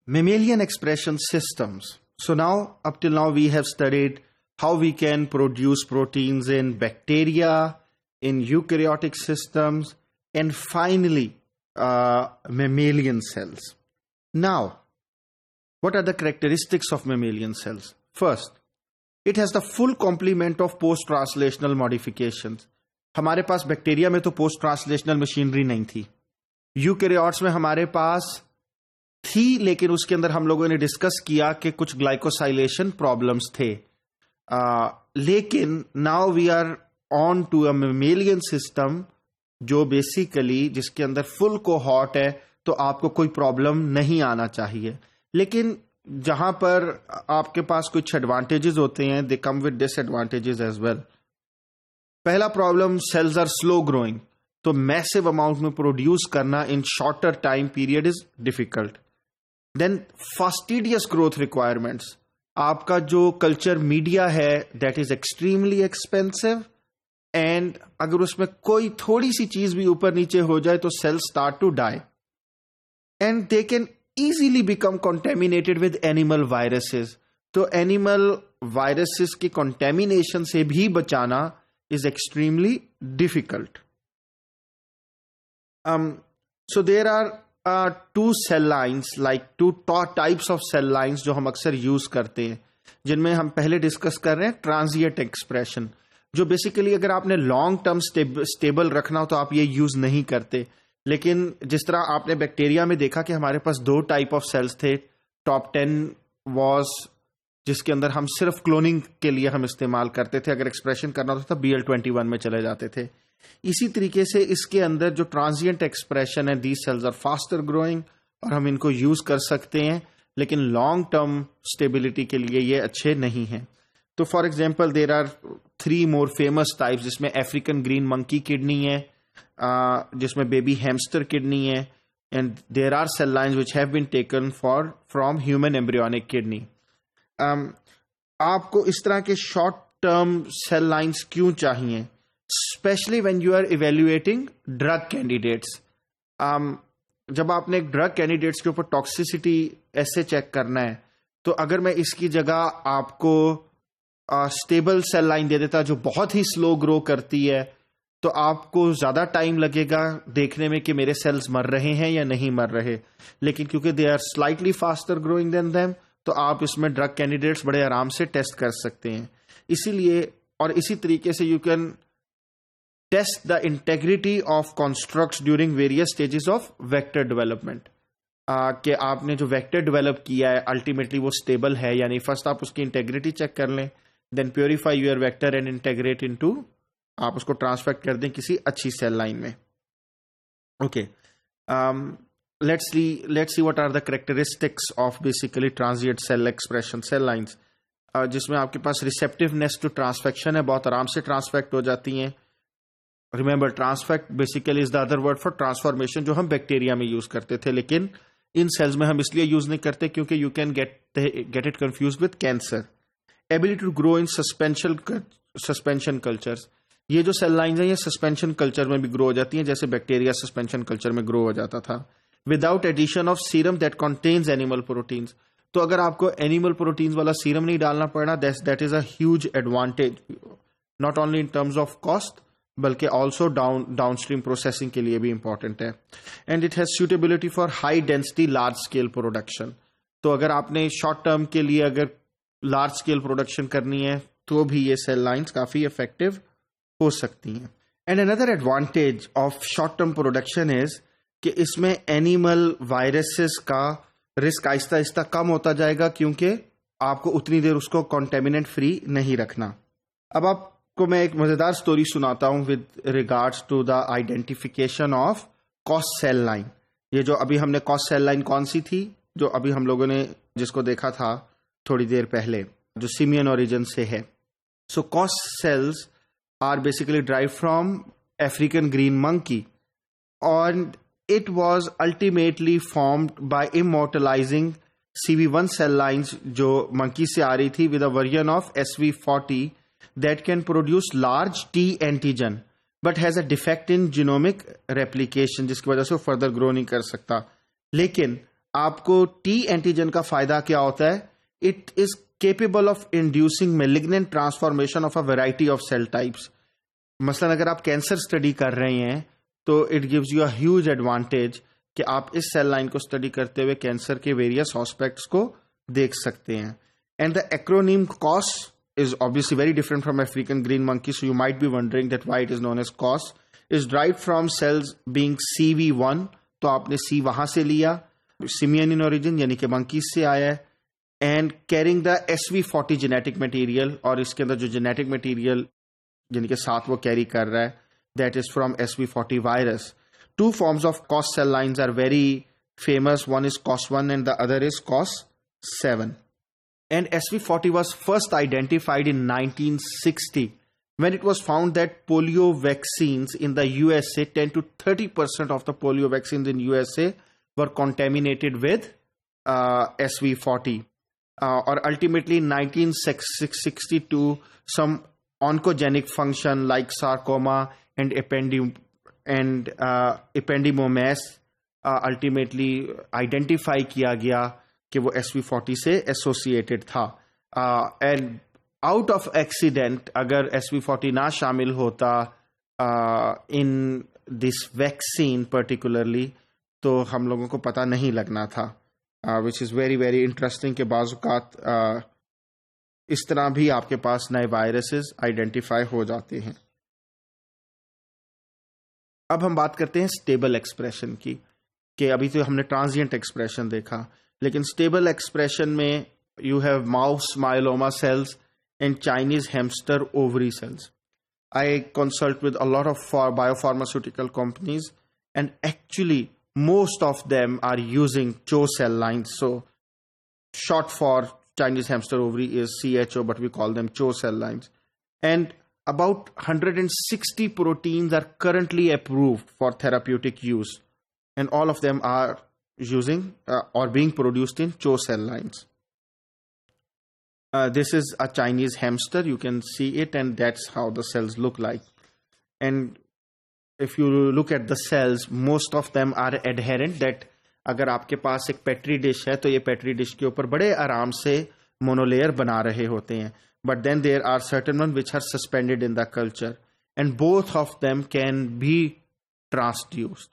Mammalian expression systems. So now, up till now, we have studied how we can produce proteins in bacteria, in eukaryotic systems, and finally, mammalian cells. Now, what are the characteristics of mammalian cells? First, it has the full complement of post-translational modifications. हमारे पास bacteria में तो post translational machinery नहीं थी, eukaryotes में हमारे पास थी, लेकिन उसके अंदर हम लोगों ने डिस्कस किया कि कुछ ग्लाइकोसाइलेशन प्रॉब्लम्स थे. लेकिन now we are on to a mammalian system जो बेसिकली जिसके अंदर फुल कोहॉर्ट है, तो आपको कोई प्रॉब्लम नहीं आना चाहिए. लेकिन जहां पर आपके पास कुछ एडवांटेजेस होते हैं, they come with disadvantages as well. पहला problem, cells are slow growing, तो मैसिव अमाउंट में प्रोड्यूस करना in shorter time period is difficult. Then fastidious growth requirements, आपका जो कल्चर मीडिया है that is extremely expensive, and अगर उसमें कोई थोड़ी सी चीज भी ऊपर नीचे हो जाए तो cells start to die, and they can easily become contaminated with animal viruses. तो एनिमल वायरसेस की contamination से भी बचाना is extremely difficult. So there are two cell lines, like two types of cell lines जो हम अक्सर use करते हैं, जिनमें हम पहले डिस्कस कर रहे हैं ट्रांजिएंट एक्सप्रेशन, जो बेसिकली अगर आपने लॉन्ग टर्म स्टेबल रखना हो तो आप ये यूज नहीं करते. लेकिन जिस तरह आपने बैक्टीरिया में देखा कि हमारे पास दो टाइप ऑफ सेल्स थे. टॉप 10 वॉज जिसके अंदर हम सिर्फ क्लोनिंग के लिए हम इस्तेमाल करते थे, अगर एक्सप्रेशन करना होता था BL21 में चले जाते थे. इसी तरीके से इसके अंदर जो ट्रांजिएंट एक्सप्रेशन है, these cells are faster growing और हम इनको यूज कर सकते हैं, लेकिन लॉन्ग टर्म स्टेबिलिटी के लिए ये अच्छे नहीं हैं. तो for example there are 3 more famous types, जिसमें अफ्रीकन ग्रीन मंकी किडनी है, जिसमें बेबी हैमस्टर किडनी है, and there are cell lines which have been taken from human embryonic kidney. आपको इस तरह के शॉर्ट टर्म सेल लाइन्स क्यों चाहिए, specially when you are evaluating drug candidates. जब आपने एक ड्रग कैंडिडेट्स के ऊपर टॉक्सिसिटी ऐसे चेक करना है, तो अगर मैं इसकी जगह आपको स्टेबल सेल लाइन दे देता जो बहुत ही स्लो ग्रो करती है, तो आपको ज्यादा टाइम लगेगा देखने में कि मेरे सेल्स मर रहे हैं या नहीं मर रहे. लेकिन क्योंकि they are slightly faster growing than them, तो आप इसमें ड्रग कैंडिडेट्स बड़े आराम से टेस्ट कर सकते हैं. इसीलिए और इसी तरीके से you can test the integrity of constructs during various stages of vector development, कि आपने जो वेक्टर डेवलप किया है अल्टीमेटली वो स्टेबल है या नहीं. फर्स्ट आप उसकी इंटेग्रिटी चेक कर लें, then purify your vector and integrate into, आप उसको ट्रांसफर कर दें किसी अच्छी सेल लाइन में. Okay, let's see what are the characteristics of basically transient cell expression cell lines, जिसमें आपके पास रिसेप्टिवनेस टू ट्रांसफेक्शन है, बहुत आराम से ट्रांसफेक्ट हो जाती हैं. Remember, ट्रांसफेक्ट basically is the other word for transformation, जो हम बैक्टीरिया में यूज करते थे, लेकिन इन सेल्स में हम इसलिए यूज नहीं करते क्योंकि you can get it confuse with cancer. Ability to grow in suspension cultures, ये जो सेल लाइंस हैं ये सस्पेंशन कल्चर में भी ग्रो हो जाती हैं, जैसे बैक्टीरिया सस्पेंशन कल्चर में ग्रो हो जाता था, without addition of serum that contains animal proteins. तो अगर आपको एनिमल प्रोटीन्स वाला सीरम नहीं डालना पड़ना, that is a huge advantage, not only in terms of cost बल्कि ऑल्सो डाउनस्ट्रीम प्रोसेसिंग के लिए भी इंपॉर्टेंट है. And it has suitability for high density large scale production. तो अगर आपने शॉर्ट टर्म के लिए अगर लार्ज स्केल प्रोडक्शन करनी है तो भी ये सेल लाइंस काफी इफेक्टिव हो सकती हैं. And another advantage of short term production is कि इसमें एनिमल वायरसेस का रिस्क आहिस्ता आहिस्ता कम होता जाएगा, क्योंकि आपको उतनी देर उसको कॉन्टेमिनेंट फ्री नहीं रखना. अब आपको मैं एक मजेदार स्टोरी सुनाता हूं with regards to the identification of COS cell line. ये जो अभी हमने कॉस सेल लाइन कौन सी थी, जो अभी हम लोगों ने जिसको देखा था थोड़ी देर पहले, जो सिमियन ओरिजिन से है. So COS cells are basically derived from African green monkey, and it was ultimately formed by immortalizing CV1 cell lines जो monkey से आ रही थी, with a version of SV40 that can produce large T antigen but has a defect in genomic replication, जिसकी वजह से वो further grow नहीं कर सकता. लेकिन आपको टी एंटीजन का फायदा क्या होता है? It is capable of inducing malignant transformation of a variety of cell types. मसलन अगर आप कैंसर स्टडी कर रहे हैं तो it gives you a huge advantage कि आप इस सेल लाइन को स्टडी करते हुए कैंसर के वेरियस एस्पेक्ट्स को देख सकते हैं. And the acronym cos is obviously very different from African green monkey, so you might be wondering that why it is known as COS. Is derived from cells being CV1, तो आपने C वहां से लिया, simian in origin यानी कि monkeys से आया है, and carrying the SV40 genetic material, और इसके अंदर जो genetic material यानी कि साथ वो carry कर रहा है, that is from SV40 virus. Two forms of COS cell lines are very famous. One is COS1 and the other is COS7. And SV40 was first identified in 1960 when it was found that polio vaccines in the USA, 10 to 30% of the polio vaccines in USA were contaminated with SV40. Or ultimately in 1962, some oncogenic function like sarcoma and ependymomas ultimately identify किया गया कि वो SV40 से associated था. And out of accident अगर SV40 ना शामिल होता इन दिस वैक्सीन पर्टिकुलरली तो हम लोगों को पता नहीं लगना था, which is very very interesting के बाज़-औक़ात इस तरह भी आपके पास नए वायरसेस आइडेंटिफाई हो जाते हैं. अब हम बात करते हैं स्टेबल एक्सप्रेशन की, कि अभी तो हमने ट्रांजिएंट एक्सप्रेशन देखा, लेकिन स्टेबल एक्सप्रेशन में you have mouse myeloma cells and Chinese hamster ovary cells. I consult with a lot of biopharmaceutical companies and actually most of them are using CHO cell lines. So short for Chinese hamster ovary is CHO, but we call them CHO cell lines. And about 160 proteins are currently approved for therapeutic use. And all of them are using or being produced in CHO cell lines. This is a Chinese hamster. You can see it, and that's how the cells look like. And if you look at the cells, most of them are adherent. That अगर आपके पास एक petri dish है तो ये petri dish के ऊपर बड़े आराम से मोनोलेयर बना रहे होते हैं. But then there are certain ones which are suspended in the culture, and both of them can be transduced.